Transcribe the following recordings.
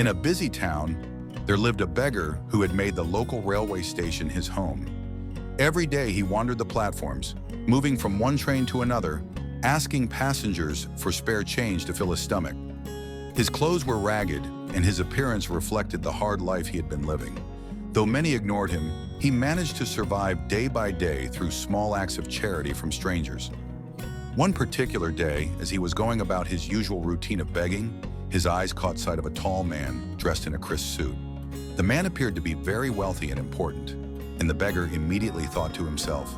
In a busy town, there lived a beggar who had made the local railway station his home. Every day he wandered the platforms, moving from one train to another, asking passengers for spare change to fill his stomach. His clothes were ragged, and his appearance reflected the hard life he had been living. Though many ignored him, he managed to survive day by day through small acts of charity from strangers. One particular day, as he was going about his usual routine of begging, his eyes caught sight of a tall man dressed in a crisp suit. The man appeared to be very wealthy and important, and the beggar immediately thought to himself,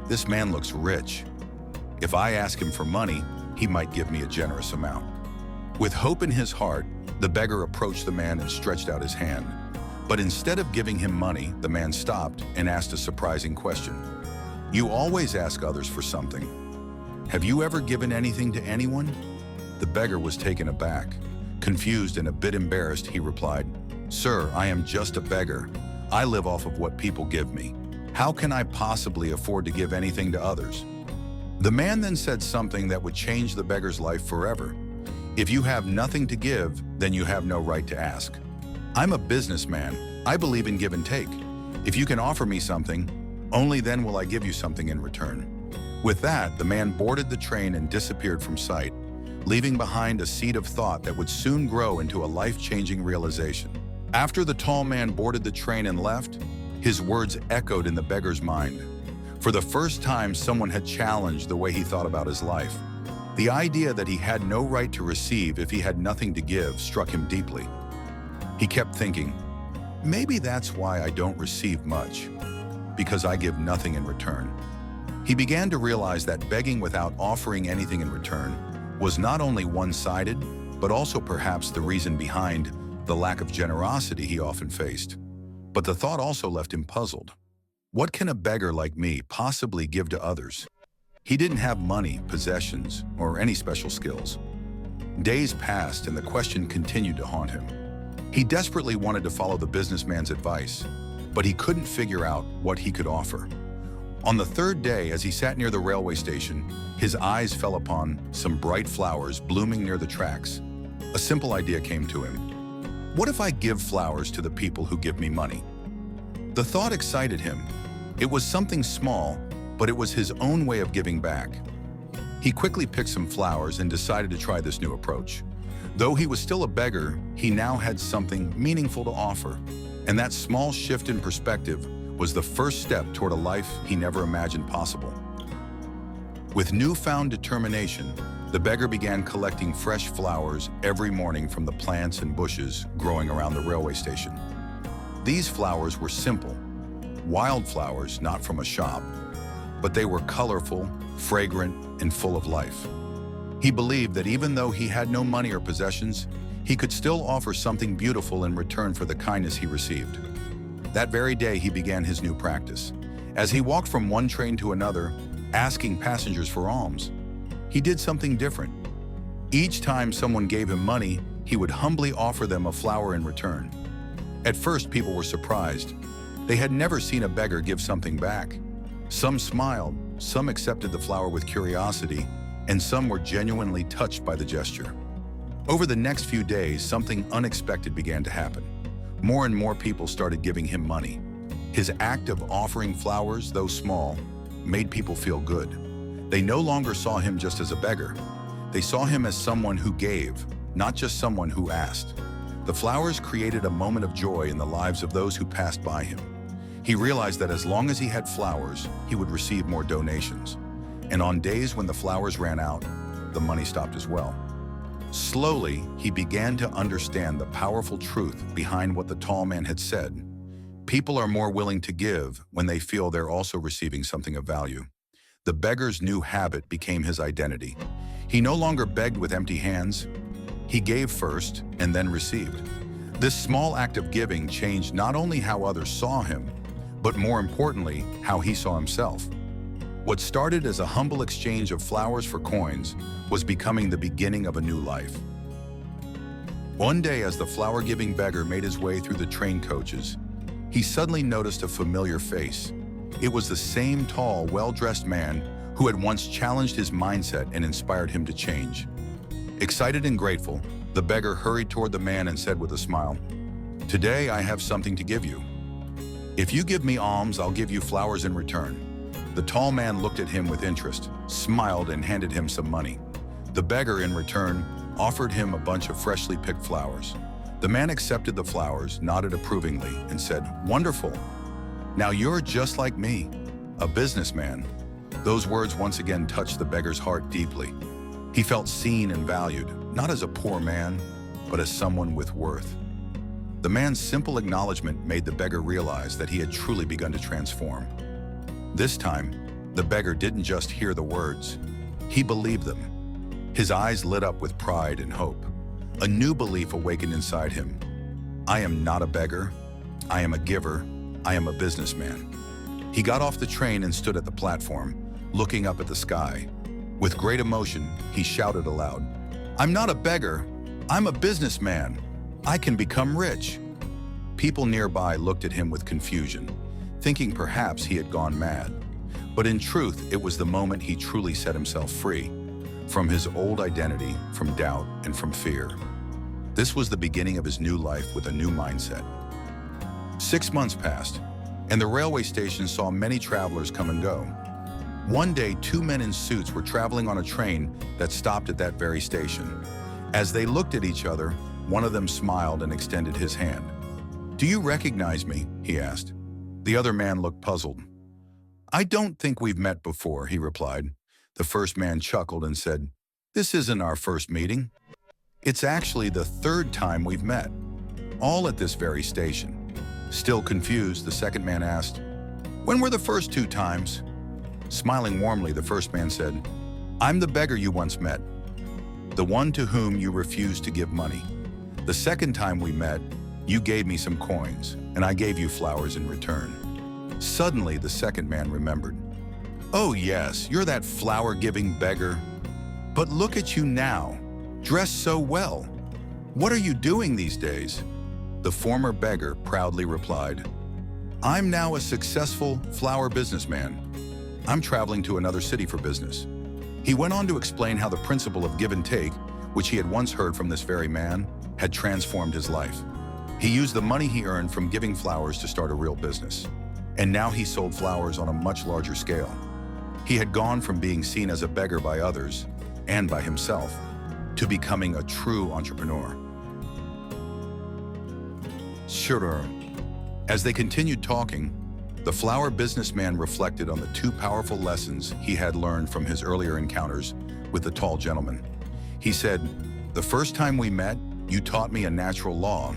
"This man looks rich. If I ask him for money, he might give me a generous amount." With hope in his heart, the beggar approached the man and stretched out his hand. But instead of giving him money, the man stopped and asked a surprising question. "You always ask others for something. Have you ever given anything to anyone?" The beggar was taken aback. Confused and a bit embarrassed, he replied, "Sir, I am just a beggar. I live off of what people give me. How can I possibly afford to give anything to others?" The man then said something that would change the beggar's life forever. "If you have nothing to give, then you have no right to ask. I'm a businessman. I believe in give and take. If you can offer me something, only then will I give you something in return." With that, the man boarded the train and disappeared from sight, leaving behind a seed of thought that would soon grow into a life-changing realization. After the tall man boarded the train and left, his words echoed in the beggar's mind. For the first time, someone had challenged the way he thought about his life. The idea that he had no right to receive if he had nothing to give struck him deeply. He kept thinking, maybe that's why I don't receive much, because I give nothing in return. He began to realize that begging without offering anything in return was not only one-sided, but also perhaps the reason behind the lack of generosity he often faced. But the thought also left him puzzled. What can a beggar like me possibly give to others? He didn't have money, possessions, or any special skills. Days passed and the question continued to haunt him. He desperately wanted to follow the businessman's advice, but he couldn't figure out what he could offer. On the third day, as he sat near the railway station, his eyes fell upon some bright flowers blooming near the tracks. A simple idea came to him. What if I give flowers to the people who give me money? The thought excited him. It was something small, but it was his own way of giving back. He quickly picked some flowers and decided to try this new approach. Though he was still a beggar, he now had something meaningful to offer, and that small shift in perspective was the first step toward a life he never imagined possible. With newfound determination, the beggar began collecting fresh flowers every morning from the plants and bushes growing around the railway station. These flowers were simple, wildflowers not from a shop, but they were colorful, fragrant, and full of life. He believed that even though he had no money or possessions, he could still offer something beautiful in return for the kindness he received. That very day, he began his new practice. As he walked from one train to another, asking passengers for alms, he did something different. Each time someone gave him money, he would humbly offer them a flower in return. At first, people were surprised. They had never seen a beggar give something back. Some smiled, some accepted the flower with curiosity, and some were genuinely touched by the gesture. Over the next few days, something unexpected began to happen. More and more people started giving him money. His act of offering flowers, though small, made people feel good. They no longer saw him just as a beggar. They saw him as someone who gave, not just someone who asked. The flowers created a moment of joy in the lives of those who passed by him. He realized that as long as he had flowers, he would receive more donations. And on days when the flowers ran out, the money stopped as well. Slowly, he began to understand the powerful truth behind what the tall man had said. People are more willing to give when they feel they're also receiving something of value. The beggar's new habit became his identity. He no longer begged with empty hands. He gave first and then received. This small act of giving changed not only how others saw him, but more importantly, how he saw himself. What started as a humble exchange of flowers for coins was becoming the beginning of a new life. One day, as the flower-giving beggar made his way through the train coaches, he suddenly noticed a familiar face. It was the same tall, well-dressed man who had once challenged his mindset and inspired him to change. Excited and grateful, The beggar hurried toward the man and said with a smile, "Today I have something to give you. If you give me alms, I'll give you flowers in return." The tall man looked at him with interest, smiled, and handed him some money. The beggar, in return, offered him a bunch of freshly picked flowers. The man accepted the flowers, nodded approvingly, and said, "Wonderful. Now you're just like me, a businessman." Those words once again touched the beggar's heart deeply. He felt seen and valued, not as a poor man, but as someone with worth. The man's simple acknowledgement made the beggar realize that he had truly begun to transform. This time, the beggar didn't just hear the words, he believed them. His eyes lit up with pride and hope. A new belief awakened inside him. "I am not a beggar. I am a giver. I am a businessman." He got off the train and stood at the platform, looking up at the sky. With great emotion, he shouted aloud, "I'm not a beggar. I'm a businessman. I can become rich." People nearby looked at him with confusion, thinking perhaps he had gone mad. But in truth, it was the moment he truly set himself free from his old identity, from doubt, and from fear. This was the beginning of his new life with a new mindset. 6 months passed, and the railway station saw many travelers come and go. One day, 2 men in suits were traveling on a train that stopped at that very station. As they looked at each other, one of them smiled and extended his hand. "Do you recognize me?" he asked. The other man looked puzzled. "I don't think we've met before," he replied. The first man chuckled and said, "This isn't our first meeting. It's actually the 3rd time we've met, all at this very station." Still confused, the second man asked, "When were the first 2 times?" Smiling warmly, the first man said, "I'm the beggar you once met, the one to whom you refused to give money. The second time we met, you gave me some coins, and I gave you flowers in return." Suddenly, the second man remembered. "Oh yes, you're that flower-giving beggar. But look at you now, dressed so well. What are you doing these days?" The former beggar proudly replied, "I'm now a successful flower businessman. I'm traveling to another city for business." He went on to explain how the principle of give and take, which he had once heard from this very man, had transformed his life. He used the money he earned from giving flowers to start a real business. And now he sold flowers on a much larger scale. He had gone from being seen as a beggar by others, and by himself, to becoming a true entrepreneur. Sure. As they continued talking, the flower businessman reflected on the 2 powerful lessons he had learned from his earlier encounters with the tall gentleman. He said, "The first time we met, you taught me a natural law,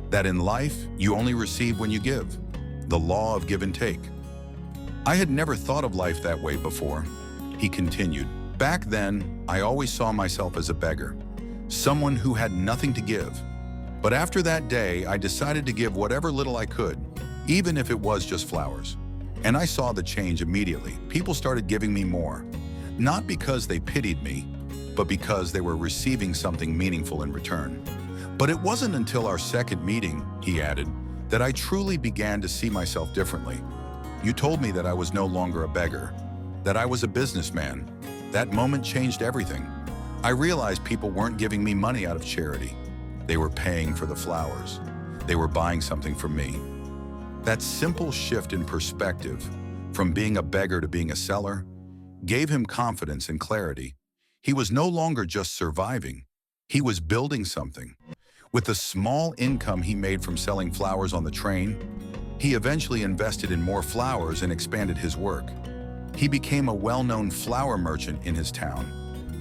that in life you only receive when you give, the law of give and take. I had never thought of life that way before." He continued, "Back then, I always saw myself as a beggar, someone who had nothing to give. But after that day, I decided to give whatever little I could, even if it was just flowers. And I saw the change immediately. People started giving me more, not because they pitied me, but because they were receiving something meaningful in return. But it wasn't until our second meeting," he added, "that I truly began to see myself differently. You told me that I was no longer a beggar, that I was a businessman. That moment changed everything. I realized people weren't giving me money out of charity. They were paying for the flowers. They were buying something from me." That simple shift in perspective, from being a beggar to being a seller, gave him confidence and clarity. He was no longer just surviving. He was building something. With the small income he made from selling flowers on the train, he eventually invested in more flowers and expanded his work. He became a well-known flower merchant in his town.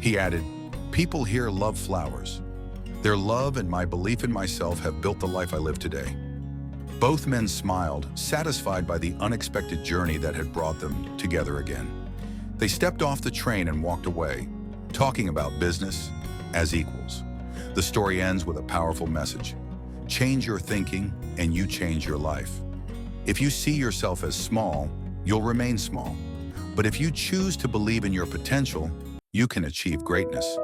He added, "People here love flowers. Their love and my belief in myself have built the life I live today." Both men smiled, satisfied by the unexpected journey that had brought them together again. They stepped off the train and walked away, talking about business as equals. The story ends with a powerful message. Change your thinking and you change your life. If you see yourself as small, you'll remain small. But if you choose to believe in your potential, you can achieve greatness.